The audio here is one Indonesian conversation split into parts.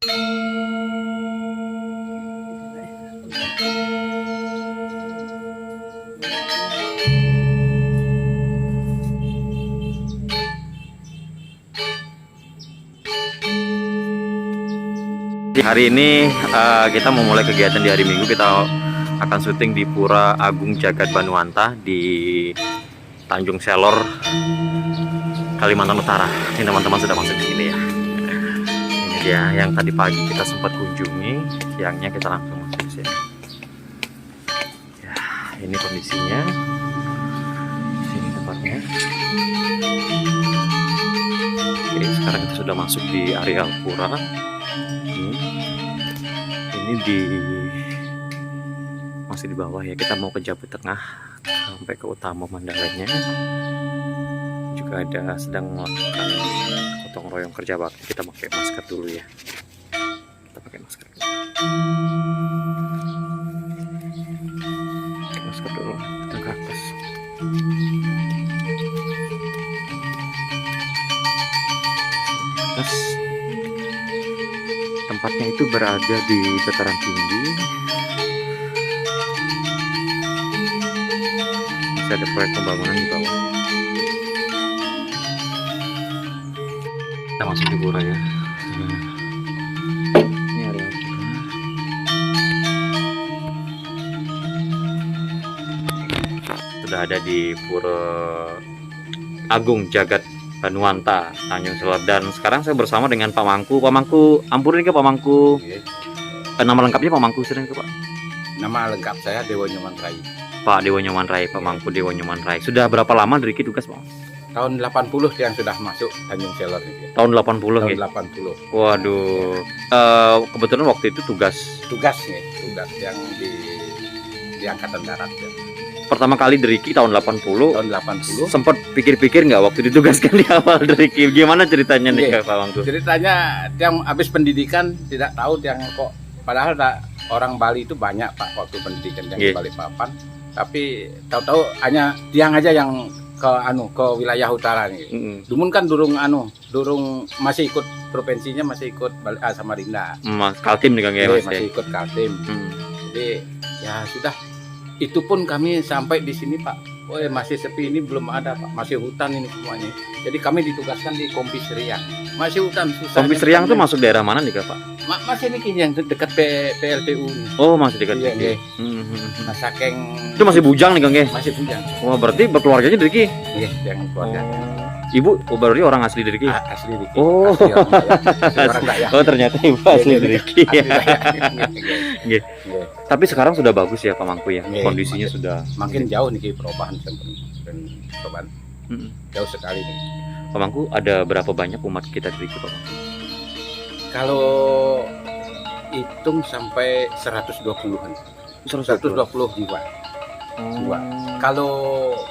Hari ini kita memulai kegiatan di hari Minggu. Kita akan syuting di Pura Agung Jagat Banuanta di Tanjung Selor, Kalimantan Utara. Ini teman-teman sudah masuk di sini ya. Ini dia yang tadi pagi kita sempat kunjungi, siangnya kita langsung masuk ke sini. Ya, ini kondisinya. Sini tempatnya. Oke, sekarang kita sudah masuk di area pura. Ini masih di bawah ya, kita mau ke Jabu Tengah sampai ke utama Mandalanya. Juga ada sedang melakukan gotong royong kerja bakti. Kita pakai masker dulu ya, kita pakai masker dulu. Pakai masker dulu, kita ke atas. Atas. Tempatnya itu berada di dataran tinggi. Masih ada proyek pembangunan di bawah. Kita masuk di pura ya. Ini area pura. Sudah ada di Pura Agung Jagat Banuanta, Tanjung Selor. Dan sekarang saya bersama dengan Pak Mangku. Pak Mangku, ampunin ke Pak Mangku. Nama lengkapnya Pak Mangku sering ke Pak? Nama lengkap saya Dewa Nyoman Rai. Pak Dewa Nyoman Rai, Pak Mangku Dewa Nyoman Rai. Sudah berapa lama Riki tugas Pak? Tahun 80 yang sudah masuk Tanjung Selor ini. Tahun 80 Tahun ya? 80. Waduh. Kebetulan waktu itu tugas yang di Angkatan Darat ya. pertama kali Riki tahun 80. Tahun 80. Sempat pikir-pikir nggak waktu ditugaskan di awal Riki? Gimana ceritanya nih Pak Mangku? Ceritanya yang habis pendidikan tidak tahu yang kok, padahal orang Bali itu banyak Pak waktu pendidikan yang di Balikpapan, tapi tahu-tahu hanya tiang aja yang ke wilayah utara nih. Dumun kan durung masih ikut provinsinya, masih ikut Samarinda. Mas Kaltim nih Kang ya, masih ikut Kaltim. Jadi ya sudah, itu pun kami sampai di sini Pak. Masih sepi, ini belum ada Pak, masih hutan ini semuanya. Jadi kami ditugaskan di Kompis Riang. Masih hutan, susah. Kompis Riang itu masuk daerah mana nih Pak? Masih ini yang dekat PLTU nih. Oh, masih dekat. Iya. Nah, saking itu masih bujang nih Kang ya? Masih bujang. Wah, berarti berkeluarganya Riki? Iya, yang keluarganya. Ibu berarti orang asli dari Riki? Asli Riki. Oh. Oh, ternyata ibu asli dari Riki. Tapi sekarang sudah bagus ya Pak Mangku ya. Kondisinya sudah makin jauh nih perubahan. Jauh sekali nih. Pak Mangku, ada berapa banyak umat kita di Riki Pak Mangku? Kalau hitung sampai 120-an. 120 jiwa. Kalau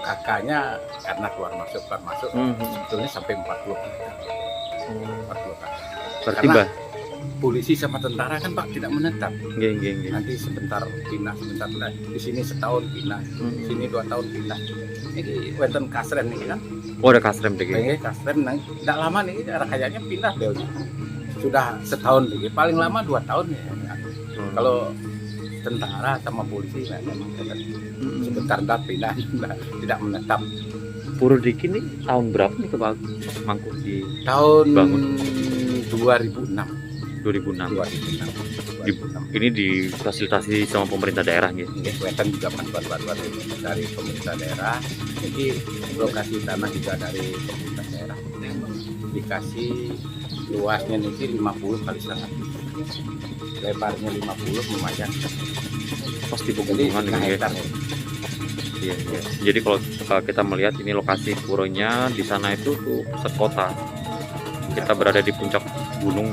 kakaknya karena keluar masuk sebetulnya sampai 40 kakak. 40 kakak. Karena polisi sama tentara kan Pak tidak menetap. Nanti sebentar pindah, sebentar pindah. Di sini setahun pindah, di sini 2 tahun pindah. Ini wonten kasrem nih kan? Oh, ada kasrem deh. Kasrem nang tidak lama nih kayaknya pindah beliaunya. Sudah setahun lagi, paling lama 2 tahun ya. Kalau tentara sama polisi memang sebentar pindah, tidak menetap. Pura Riki ini tahun berapa nih Pak Mangku di tahun bangun? 2006. Ini difasilitasi sama pemerintah daerah gitu. Wetan juga bantuan dari pemerintah daerah. Jadi lokasi tanah juga dari pemerintah daerah. Dikasih luasnya nih 50 kali 100. Lebarnya 50, lumayan. Pasti pegunungan ya. Iya. Jadi kalau kita melihat ini lokasi puranya di sana itu tuh pusat kota. Kita berada di puncak gunung.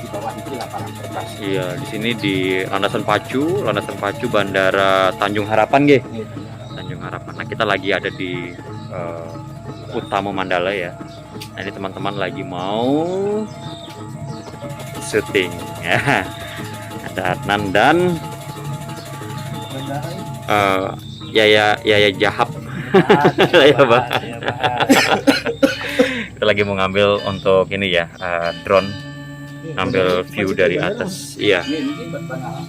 Di bawah itu lapangan terbang. Iya, di sini di landasan pacu Bandara Tanjung Harapan nggih. Tanjung Harapan. Nah, kita lagi ada di utama Mandala ya. Nah, ini teman-teman lagi mau syuting ya. Ada Adnan dan Yaya Jahap. Ya Pak. Kita lagi mau ngambil untuk ini ya, drone ngambil view dari atas. Iya. Ini berpengalaman.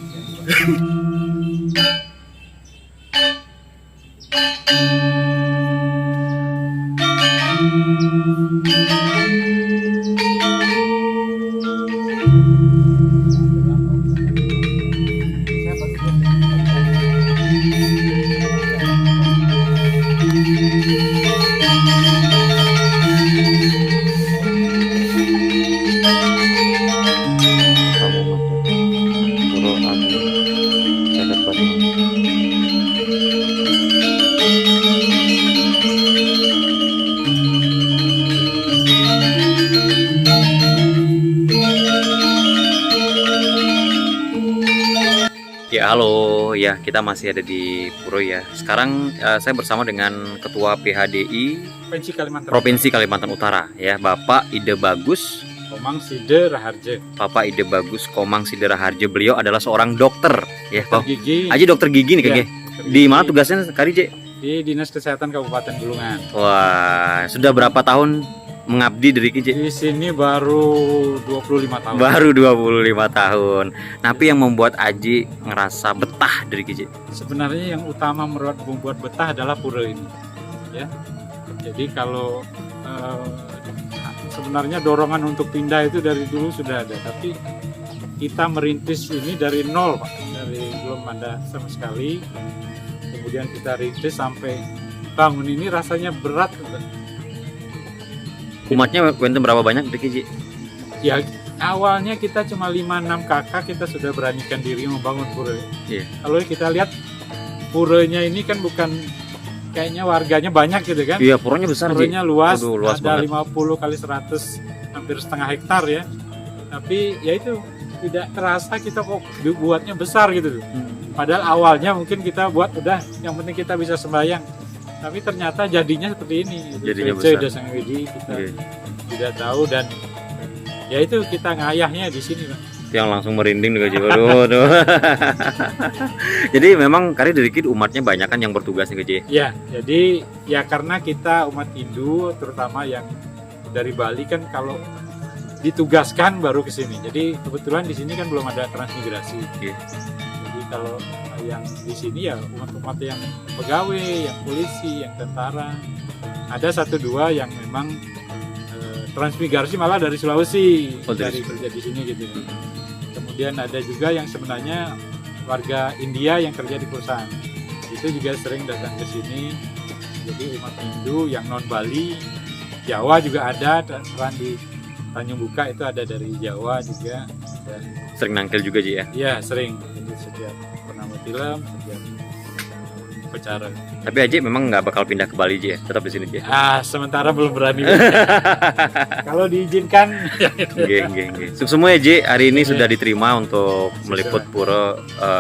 Pura Agung Jagat Banuanta. Ya halo, ya kita masih ada di Puro ya. Sekarang saya bersama dengan Ketua PHDI Provinsi Kalimantan Utara ya, Bapak Ide Bagus Komang Side Raharja. Bapak Ide Bagus Komang Side Raharja. Beliau adalah seorang dokter ya, Pak. Gigi. Aji dokter gigi nih Ya, kayaknya. dokter Di gigi. mana tugasnya Kari Je? Di Dinas Kesehatan Kabupaten Bulungan. Wah, sudah berapa tahun mengabdi dari Ki Je? Di sini baru 25 tahun. Baru 25 tahun. Tapi yang membuat Aji ngerasa betah dari Ki Je? Sebenarnya yang utama membuat betah adalah pura ini. Ya. Jadi kalau sebenarnya dorongan untuk pindah itu dari dulu sudah ada, tapi kita merintis ini dari nol, Pak. Dari belum ada sama sekali. Kemudian kita rintis sampai bangun ini rasanya berat. Umatnya wenten berapa banyak dari Ki Je? Ya awalnya kita cuma 5-6 kakak, kita sudah beranikan diri membangun pura. Iya. Kalau kita lihat puranya ini kan bukan kayaknya warganya banyak gitu kan. Iya, puranya besar Ji. Puranya luas, Aduh, luas ada banget. 50 kali 100, hampir setengah hektar ya. Tapi ya itu tidak terasa kita kok buatnya besar gitu. Padahal awalnya mungkin kita buat udah yang penting kita bisa sembahyang. Tapi ternyata jadinya seperti ini. Jadinya Cuaca besar. udah sangat gede, kita Iya. tidak tahu, dan ya itu kita ngayahnya di sini, Pak. Yang langsung merinding juga Ji. Waduh. Jadi memang Kari dari Ki umatnya banyak kan yang bertugas nih Ki Je? Ya, jadi ya karena kita umat Hindu, terutama yang dari Bali kan kalau ditugaskan baru ke sini. Jadi kebetulan di sini kan belum ada transmigrasi. Iya. Jadi kalau yang di sini ya umat-umat yang pegawai, yang polisi, yang tentara. Ada 1-2 yang memang transmigrasi malah dari Sulawesi, Oh, dari dari kerja di sini gitu. Kemudian ada juga yang sebenarnya warga India yang kerja di perusahaan. Itu juga sering datang ke sini. Jadi umat Hindu yang non Bali, Jawa juga ada, peran di Tanjung Buka itu ada dari Jawa juga. Dan Sering nangkil juga Ji ya? ya sering. Jadi setiap pernama film, setiap upacara. Tapi Aji memang nggak bakal pindah ke Bali Ji ya? Tetap di sini Ji? Sementara belum berani. Kalau diizinkan. Nggih. Sukses semua ya Ji. Hari ini sudah diterima untuk meliput Pura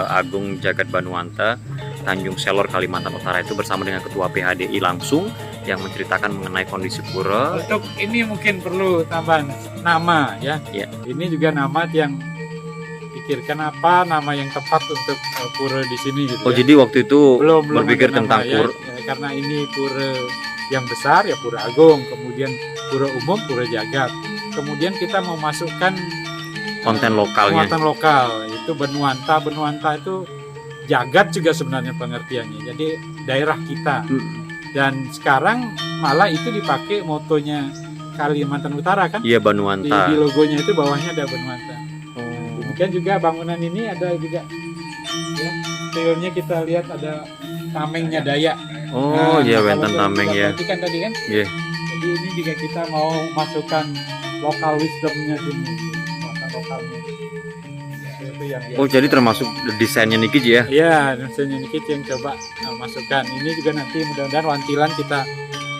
Agung Jagat Banuanta Tanjung Selor Kalimantan Utara itu bersama dengan Ketua PHDI langsung yang menceritakan mengenai kondisi pura. Untuk ini mungkin perlu tambahan nama ya. Iya. Ini juga nama yang pikirkan apa nama yang tepat untuk pura di sini gitu. Oh ya. jadi waktu itu belum berpikir ada tentang nama, ya. pura. Ya, karena ini pura yang besar ya Pura Agung, kemudian pura umum, pura jagat. Kemudian kita mau masukkan Konten lokalnya. muatan lokal, itu Banuanta. Banuanta itu jagat juga sebenarnya pengertiannya. Jadi daerah kita. Dan sekarang malah itu dipakai motonya Kalimantan Utara kan? Iya Di Banuanta. logonya itu bawahnya ada Banuanta. Oh. Demikian juga bangunan ini ada juga ya, teorinya kita lihat ada tamengnya Dayak. Oh iya kalau wenten kita tameng ya. perhatikan tadi kan. Iya. Jadi ini juga kita mau masukkan lokal wisdomnya sini, lokalnya. Itu yang Oh jadi termasuk desainnya Niki Ji ya? iya, misalnya ini kita yang coba masukkan. Ini juga nanti mudah-mudahan wantilan kita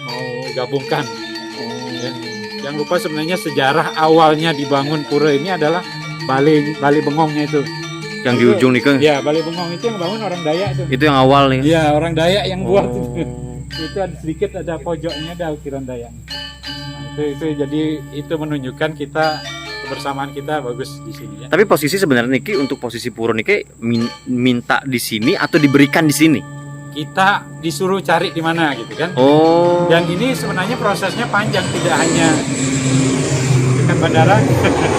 mau gabungkan. Ya. Jangan lupa sebenarnya sejarah awalnya dibangun pura ini adalah Bali Bengongnya itu. Yang di ujung nih Kang. Ya, Bali Bengong itu yang bangun orang Dayak itu. Itu yang awal nih. Iya, orang Dayak yang buat Oh. itu ada sedikit, ada pojoknya ada ukiran Dayak. Nah, itu jadi itu menunjukkan kita kebersamaan kita bagus di sini ya. Tapi posisi sebenarnya Niki untuk posisi pura Niki minta di sini atau diberikan di sini? Kita disuruh cari di mana gitu kan. Oh. Dan ini sebenarnya prosesnya panjang, tidak hanya dekat bandara.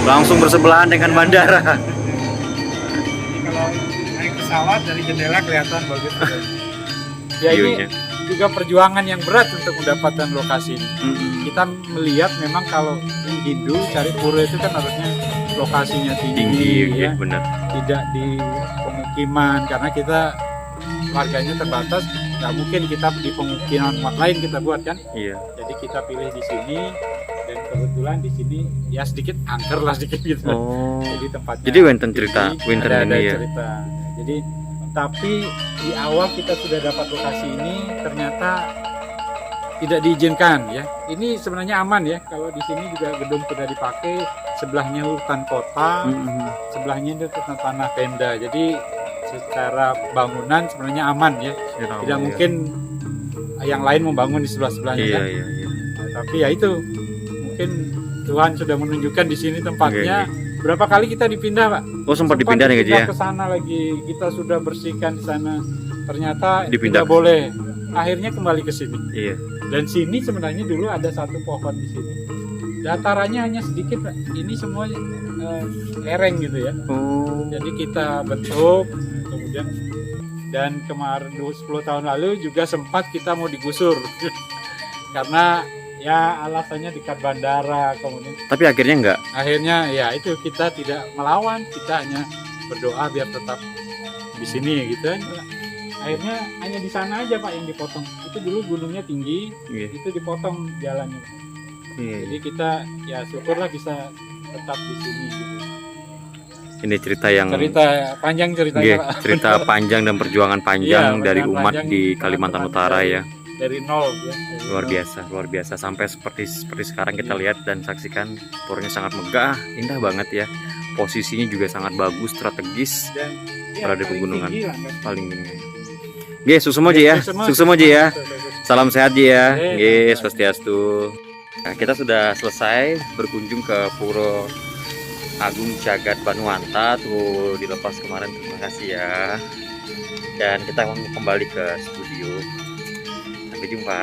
Langsung bersebelahan dengan bandara. Jadi kalau naik pesawat dari jendela kelihatan bagus. Ya View-nya. ini juga perjuangan yang berat untuk mendapatkan lokasi ini. Kita melihat memang kalau di Hindu cari pura itu kan harusnya lokasinya tinggi, Tinggi, ya, benar. tidak di pemukiman karena kita warganya terbatas, nggak mungkin kita di pemukiman tempat lain kita buat kan. Iya. Jadi kita pilih di sini dan kebetulan di sini ya sedikit angker lah sedikit gitu. Oh. Jadi tempatnya. Jadi wonten cerita, tinggi, wonten ada ini ya. cerita. Jadi tapi di awal kita sudah dapat lokasi ini ternyata tidak diizinkan ya. Ini sebenarnya aman ya. Kalau di sini juga gedung sudah dipakai, sebelahnya hutan kota, sebelahnya itu tanah Pemda. Jadi secara bangunan sebenarnya aman ya. Tidak mungkin yang lain membangun di sebelah-sebelahnya Iya, kan. iya, iya. Nah, tapi ya itu mungkin Tuhan sudah menunjukkan di sini tempatnya. Oke. Berapa kali kita dipindah, Pak? Oh, sempat dipindah nih Gaji ya. Ke sana lagi. Kita sudah bersihkan di sana. Ternyata Dipindah. tidak boleh. Akhirnya kembali ke sini. Iya. Dan sini sebenarnya dulu ada satu pohon di sini. Datarannya hanya sedikit, Pak. Ini semua lereng gitu ya. Oh. Jadi kita bentuk kemudian dan kemarin 10 tahun lalu juga sempat kita mau digusur karena ya alasannya dekat bandara, kemudian Tapi akhirnya enggak. akhirnya ya itu kita tidak melawan, kita hanya berdoa biar tetap di sini gitu. Akhirnya hanya di sana aja Pak yang dipotong. Itu dulu gunungnya tinggi, Iya. itu dipotong jalannya. Iya. Jadi kita ya syukurlah bisa tetap di sini gitu. Ini cerita yang Cerita panjang ceritanya Iya, Pak. cerita panjang dan perjuangan panjang Iya, dari perjuangan umat panjang di Kalimantan Utara ya. Dari nol ya. Dari Luar nol. biasa, luar biasa. Sampai seperti sekarang kita lihat dan saksikan puranya sangat megah, indah banget ya. Posisinya juga sangat bagus, strategis, Dan berada di paling pegunungan. tinggi lah, kan. paling tinggi. Oke, sukses aja ya. Sukses aja ya. Salam sehat Ji ya. Oke, swastiastu. Nah, kita sudah selesai berkunjung ke Puro Agung Jagat Banuanta tuh dilepas kemarin, terima kasih ya. Dan kita mau kembali ke studio. Sampai jumpa.